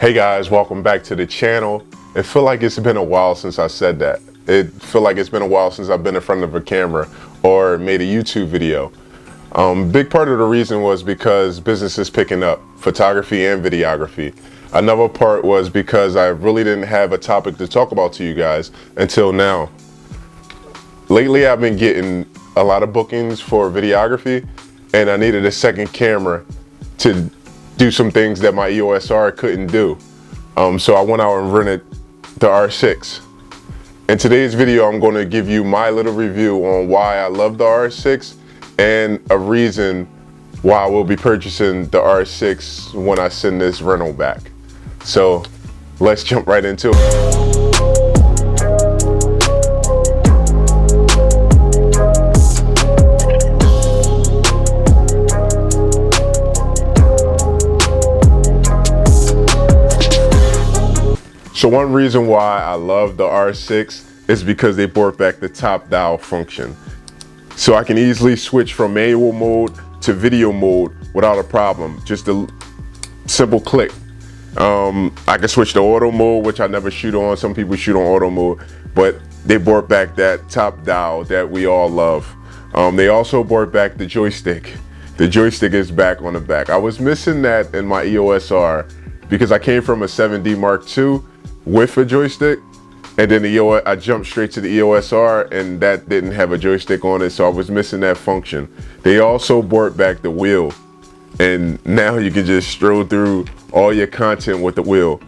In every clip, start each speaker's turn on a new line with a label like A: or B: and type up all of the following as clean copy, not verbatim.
A: Hey guys, welcome back to the channel. It feel like it's been a while since I said that. It feel like it's been a while since I've been in front of a camera or made a YouTube video. Big part of the reason was because business is picking up, photography and videography. Another part was because I really didn't have a topic to talk about to you guys until now. Lately I've been getting a lot of bookings for videography and I needed a second camera to do some things that my EOS R couldn't do. So I went out and rented the R6. In today's video, I'm going to give you my little review on why I love the R6 and a reason why I will be purchasing the R6 when I send this rental back. So let's jump right into it. So one reason why I love the R6 is because they brought back the top dial function. So I can easily switch from manual mode to video mode without a problem. Just a simple click. I can switch to auto mode, which I never shoot on. Some people shoot on auto mode, but they brought back that top dial that we all love. They also brought back the joystick. The joystick is back on the back. I was missing that in my EOS R because I came from a 7D Mark II with a joystick, and then I jumped straight to the EOS R and that didn't have a joystick on it, so I was missing that function. They also brought back the wheel, and now you can just stroll through all your content with the wheel.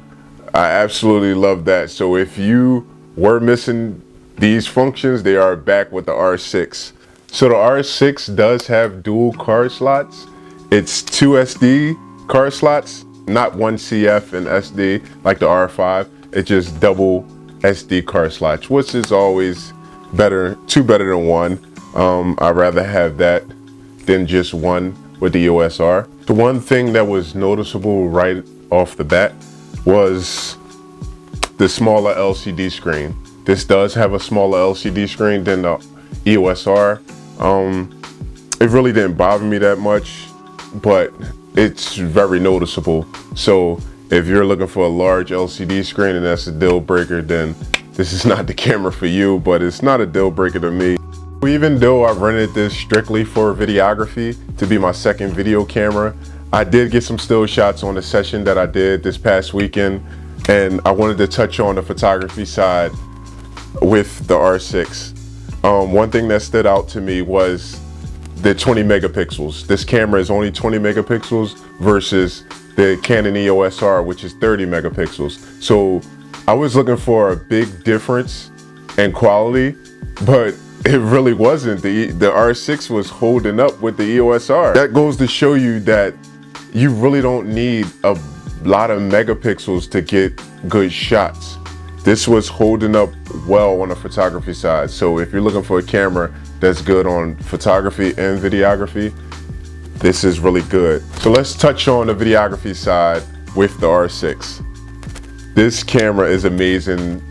A: I absolutely love that. So if you were missing these functions, they are back with the R6. So the R6 does have dual card slots. It's 2 SD card slots, not one CF and SD like the R5. It's just double SD card slots, which is always better, two better than one. I'd rather have that than just one with the EOS R. The one thing that was noticeable right off the bat was the smaller LCD screen. This does have a smaller LCD screen than the EOS R. It really didn't bother me that much, but it's very noticeable. So if you're looking for a large LCD screen and that's a deal breaker, then this is not the camera for you, but it's not a deal breaker to me. Even though I rented this strictly for videography to be my second video camera, I did get some still shots on the session that I did this past weekend, and I wanted to touch on the photography side with the R6. One thing that stood out to me was the 20 megapixels. This camera is only 20 megapixels versus the Canon EOS R, which is 30 megapixels. So I was looking for a big difference in quality, but it really wasn't. The R6 was holding up with the EOS R. That goes to show you that you really don't need a lot of megapixels to get good shots. This was holding up well on the photography side. So if you're looking for a camera that's good on photography and videography, this is really good. So let's touch on the videography side with the R6. This camera is amazing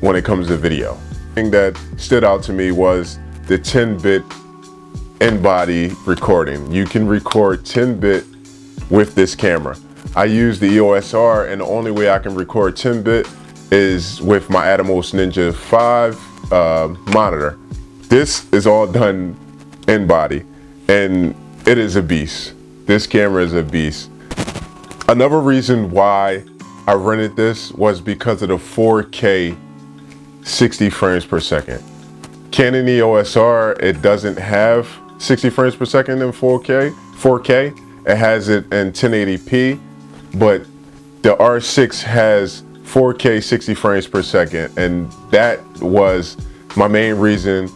A: when it comes to video. The thing that stood out to me was the 10-bit in-body recording. You can record 10-bit with this camera. I use the EOS R, and the only way I can record 10-bit is with my Atomos Ninja 5 monitor. This is all done in-body, and it is a beast. This camera is a beast. Another reason why I rented this was because of the 4K 60 frames per second. Canon EOS R, it doesn't have 60 frames per second in 4K. It has it in 1080p, but the R6 has 4K 60 frames per second, and that was my main reason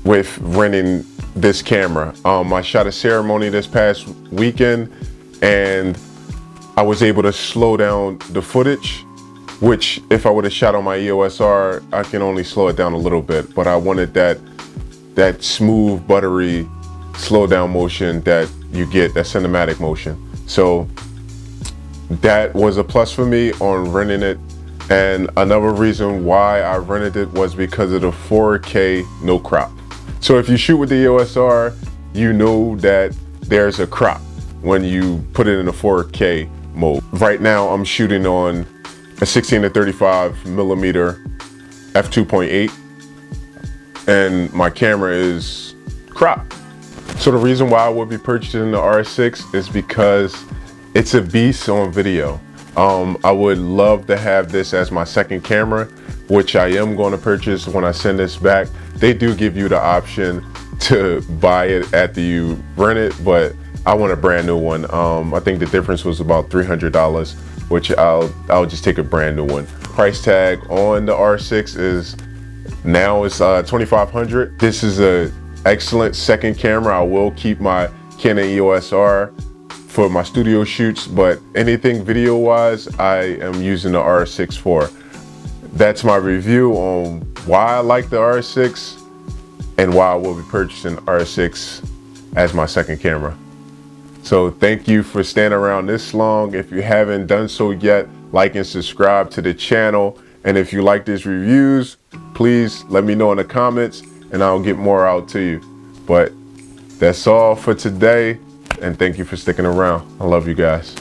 A: with renting this camera. I shot a ceremony this past weekend and I was able to slow down the footage, which if I would have shot on my EOS R, I can only slow it down a little bit, but I wanted that smooth, buttery slow down motion that you get, that cinematic motion. So that was a plus for me on renting it. And another reason why I rented it was because of the 4K no crop. So if you shoot with the EOS R, you know that there's a crop when you put it in a 4K mode. Right now I'm shooting on a 16 to 35 millimeter f2.8 and my camera is cropped. So the reason why I would be purchasing the R6 is because it's a beast on video. I would love to have this as my second camera, which I am going to purchase when I send this back. They do give you the option to buy it after you rent it, but I want a brand new one. I think the difference was about $300, which I'll just take a brand new one. Price tag on the R6 is now it's $2,500. This is a excellent second camera. I will keep my Canon EOS R for my studio shoots, but anything video wise I am using the R6 for. That's my review on why I like the R6 and why I will be purchasing R6 as my second camera. So thank you for staying around this long. If you haven't done so yet, like and subscribe to the channel. And if you like these reviews, please let me know in the comments and I'll get more out to you. But that's all for today. And thank you for sticking around. I love you guys.